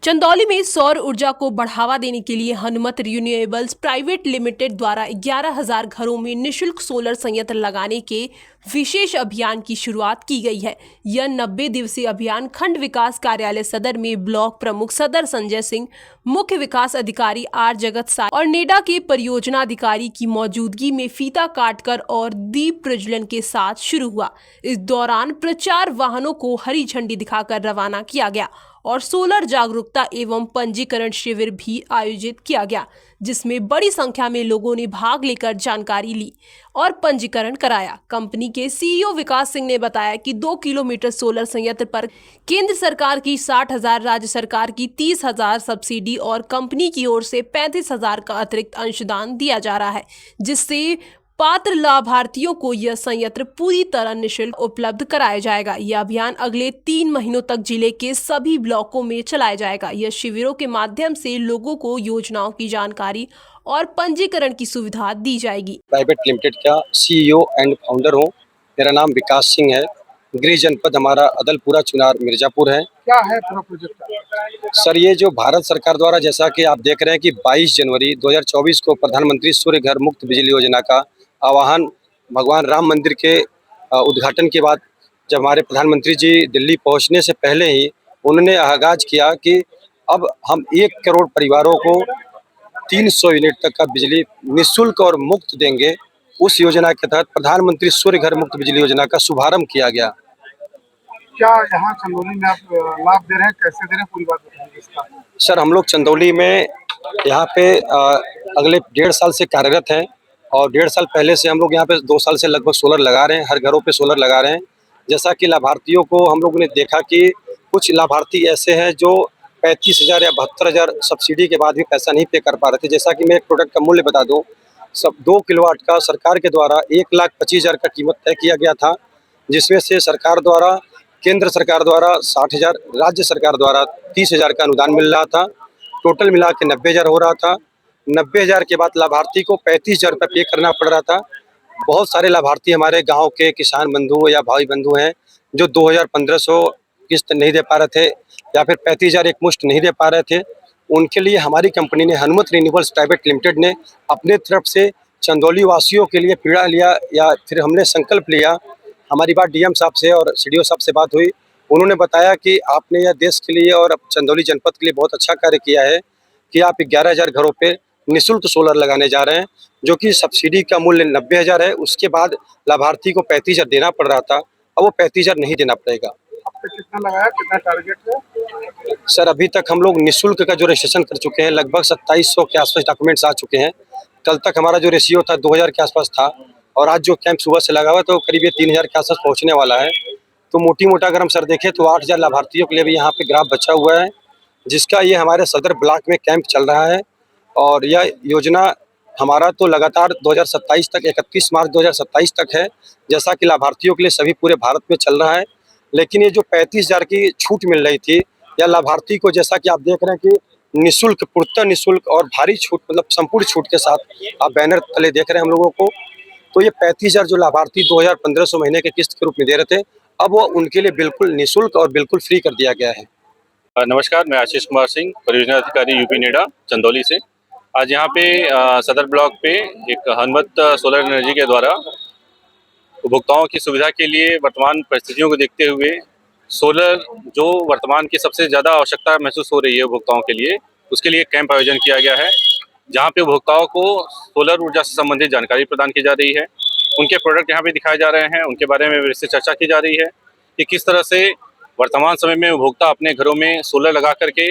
चंदौली में सौर ऊर्जा को बढ़ावा देने के लिए हनुमत रिन्यूएबल्स प्राइवेट लिमिटेड द्वारा 11,000 घरों में निशुल्क सोलर संयंत्र लगाने के विशेष अभियान की शुरुआत की गई है। यह 90 दिवसीय अभियान खंड विकास कार्यालय सदर में ब्लॉक प्रमुख सदर संजय सिंह, मुख्य विकास अधिकारी आर जगत साय और नेडा के परियोजना अधिकारी की मौजूदगी में फीता काटकर और दीप प्रज्वलन के साथ शुरू हुआ। इस दौरान प्रचार वाहनों को हरी झंडी दिखाकर रवाना किया गया और सोलर जागरूकता एवं पंजीकरण शिविर भी आयोजित किया गया, जिसमें बड़ी संख्या में लोगों ने भाग लेकर जानकारी ली और पंजीकरण कराया। कंपनी के सीईओ विकास सिंह ने बताया कि 2 किलोमीटर सोलर संयंत्र पर केंद्र सरकार की 60,000, राज्य सरकार की 30,000 सब्सिडी और कंपनी की ओर से 35,000 का अतिरिक्त अंशदान दिया जा रहा है, जिससे पात्र लाभार्थियों को यह संयंत्र पूरी तरह निःशुल्क उपलब्ध कराया जाएगा। यह अभियान अगले 3 महीनों तक जिले के सभी ब्लॉकों में चलाया जाएगा। यह शिविरों के माध्यम से लोगों को योजनाओं की जानकारी और पंजीकरण की सुविधा दी जाएगी। प्राइवेट लिमिटेड का सीईओ एंड फाउंडर हूँ। मेरा नाम विकास सिंह है। गृह जनपद हमारा अदलपुरा, चुनार, मिर्जापुर है। क्या है पूरा प्रोजेक्ट? सर, ये जो भारत सरकार द्वारा, जैसा कि आप देख रहे हैं कि 22 जनवरी 2024 को प्रधानमंत्री सूर्य घर मुफ्त बिजली योजना का आह्वान भगवान राम मंदिर के उद्घाटन के बाद, जब हमारे प्रधानमंत्री जी दिल्ली पहुंचने से पहले ही उन्होंने आगाज किया कि अब हम 1 करोड़ परिवारों को 300 यूनिट तक का बिजली निःशुल्क और मुफ्त देंगे। उस योजना के तहत प्रधानमंत्री सूर्य घर मुफ्त बिजली योजना का शुभारंभ किया गया। क्या यहाँ चंदौली में आप लाभ दे रहे हैं, कैसे दे रहे हैं, पूरी बात बताइए इसका। सर, हम लोग चंदौली में यहाँ पे अगले 1.5 साल से कार्यरत हैं और 1.5 साल पहले से हम लोग यहाँ पे 2 साल से लगभग सोलर लगा रहे हैं। हर घरों पे सोलर लगा रहे हैं। जैसा कि लाभार्थियों को हम लोगों ने देखा कि कुछ लाभार्थी ऐसे हैं जो 35,000 या 72,000 सब्सिडी के बाद भी पैसा नहीं पे कर पा रहे थे। जैसा कि मैं एक प्रोडक्ट का मूल्य बता दूं, सब 2 किलोवाट का सरकार के द्वारा 1,25,000 का कीमत तय किया गया था, जिसमें से सरकार द्वारा, केंद्र सरकार द्वारा 60,000, राज्य सरकार द्वारा 30,000 का अनुदान मिल रहा था। टोटल मिला के 90,000 हो रहा था। 90,000 के बाद लाभार्थी को 35,000 रुपये पे करना पड़ रहा था। बहुत सारे लाभार्थी हमारे गांव के किसान बंधु या भाई बंधु हैं जो 2,000-1,500 किस्त नहीं दे पा रहे थे या फिर 35,000 एक मुश्त नहीं दे पा रहे थे। उनके लिए हमारी कंपनी ने, हनुमत रिन्यूएबल्स प्राइवेट लिमिटेड ने, अपने तरफ से चंदौली वासियों के लिए पीड़ा लिया या फिर हमने संकल्प लिया। हमारी बात डीएम साहब से और सीडीओ साहब से बात हुई। उन्होंने बताया कि आपने यह देश के लिए और चंदौली जनपद के लिए बहुत अच्छा कार्य किया है कि आप 11,000 घरों पे निःशुल्क सोलर लगाने जा रहे हैं, जो कि सब्सिडी का मूल्य 90,000 है। उसके बाद लाभार्थी को 35,000 देना पड़ रहा था, अब वो 35,000 नहीं देना पड़ेगा। आपने कितना लगाया, कितना टारगेट है? सर, अभी तक हम लोग निःशुल्क का जो रजिस्ट्रेशन कर चुके हैं, लगभग 2700 के आसपास डॉक्यूमेंट्स आ चुके हैं। कल तक हमारा जो रेशियो था 2,000 के आसपास था और आज जो कैंप सुबह से लगा हुआ है तो करीब ये 3,000 के आसपास पहुँचने वाला है। तो मोटी मोटा अगर हम सर देखें तो 8,000 लाभार्थियों के लिए भी यहाँ पे ग्राफ बचा हुआ है, जिसका ये हमारे सदर ब्लॉक में कैंप चल रहा है। और यह योजना हमारा तो लगातार 2027 तक, 31 मार्च 2027 तक है, जैसा कि लाभार्थियों के लिए सभी पूरे भारत में चल रहा है। लेकिन ये जो 35,000 की छूट मिल रही थी, या लाभार्थी को, जैसा कि आप देख रहे हैं कि निःशुल्क, पूर्णतः निःशुल्क और भारी छूट, मतलब संपूर्ण छूट के साथ आप बैनर तले देख रहे हैं हम लोगों को, तो ये 35,000 जो लाभार्थी 2,100 महीने के किस्त के रूप में दे रहे थे, अब वो उनके लिए बिल्कुल निःशुल्क और बिल्कुल फ्री कर दिया गया है। नमस्कार, मैं आशीष कुमार सिंह, परियोजना अधिकारी यूपी नेडा, चंदौली से। आज यहाँ पे सदर ब्लॉक पे एक हनुमत सोलर एनर्जी के द्वारा उपभोक्ताओं की सुविधा के लिए वर्तमान परिस्थितियों को देखते हुए सोलर, जो वर्तमान की सबसे ज़्यादा आवश्यकता महसूस हो रही है उपभोक्ताओं के लिए, उसके लिए कैंप आयोजन किया गया है, जहाँ पे उपभोक्ताओं को सोलर ऊर्जा से संबंधित जानकारी प्रदान की जा रही है। उनके प्रोडक्ट यहाँ पे दिखाए जा रहे हैं, उनके बारे में विस्तृत चर्चा की जा रही है कि किस तरह से वर्तमान समय में उपभोक्ता अपने घरों में सोलर लगा करके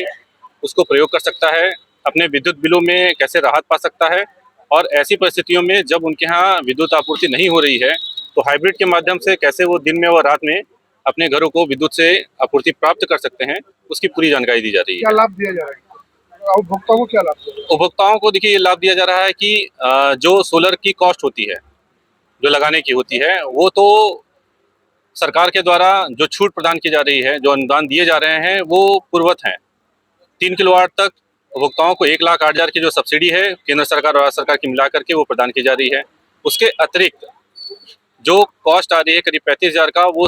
उसको प्रयोग कर सकता है, अपने विद्युत बिलों में कैसे राहत पा सकता है, और ऐसी परिस्थितियों में जब उनके यहाँ विद्युत आपूर्ति नहीं हो रही है तो हाइब्रिड के माध्यम से कैसे वो दिन में और रात में अपने घरों को विद्युत से आपूर्ति प्राप्त कर सकते हैं, उसकी पूरी जानकारी दी जा रही है। क्या लाभ दिया जा रहा है उपभोक्ताओं को? क्या लाभ दिया जा रहा है? उपभोक्ताओं को देखिए, ये लाभ दिया जा रहा है कि जो सोलर की कॉस्ट होती है, जो लगाने की होती है, वो तो सरकार के द्वारा जो छूट प्रदान की जा रही है, जो अनुदान दिए जा रहे हैं, वो पूर्वत हैं। 3 किलोवाट तक उपभोक्ताओं को 1,08,000 की जो सब्सिडी है केंद्र सरकार और राज्य सरकार की मिला करके वो प्रदान की जा रही है। उसके अतिरिक्त जो कॉस्ट आ रही है करीब 35,000 का, वो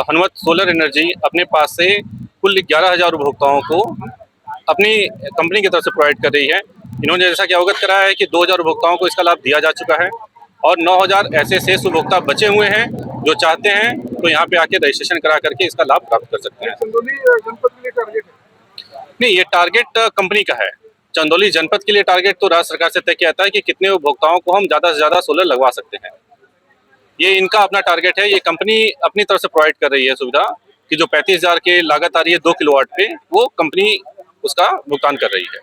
हनुमत सोलर एनर्जी अपने पास से कुल 11,000 उपभोक्ताओं को अपनी कंपनी की तरफ से प्रोवाइड कर रही है। इन्होंने जैसा कि अवगत कराया है कि 2000 उपभोक्ताओं को इसका लाभ दिया जा चुका है और 9000 ऐसे शेष उपभोक्ता बचे हुए हैं जो चाहते हैं तो यहाँ पे आके रजिस्ट्रेशन करा करके इसका लाभ प्राप्त कर सकते हैं। चंदौली जनपद के लिए टारगेट है। नहीं, ये टारगेट कंपनी का है। चंदौली जनपद के लिए टारगेट तो राज्य सरकार से तय किया जाता है कि कितने उपभोक्ताओं को हम ज़्यादा से ज़्यादा सोलर लगवा सकते हैं। ये इनका अपना टारगेट है। ये कंपनी अपनी तरफ से प्रोवाइड कर रही है सुविधा कि जो 35,000 की लागत आ रही है 2 किलोवाट पे, वो कंपनी उसका भुगतान कर रही है।